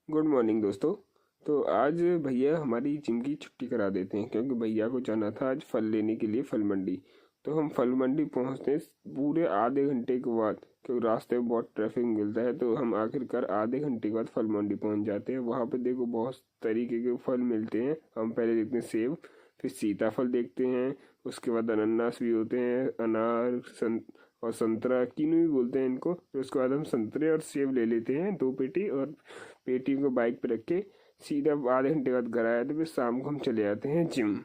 Good morning दोस्तों। तो आज भैया हमारी जिम की छुट्टी करा देते हैं क्योंकि भैया को जाना था आज फल लेने के लिए फल मंडी। तो हम फल मंडी पहुंचते हैं पूरे आधे घंटे के बाद, क्योंकि रास्ते में बहुत ट्रैफिक मिलता है। तो हम आखिरकार आधे घंटे के बाद फल मंडी पहुंच जाते हैं। वहाँ पे देखो बहुत तरीके के फल मिलते हैं। हम पहले देखते हैं सेब, फिर सीताफल देखते हैं, उसके बाद अनानास भी होते हैं, अनार और संतरा, किन्नू भी बोलते हैं इनको। फिर उसके बाद हम संतरे और सेब ले लेते हैं 2 पेटी, और पेटी को बाइक पे रख के सीधा आधे घंटे बाद घर आए। तो फिर शाम को हम चले जाते हैं जिम।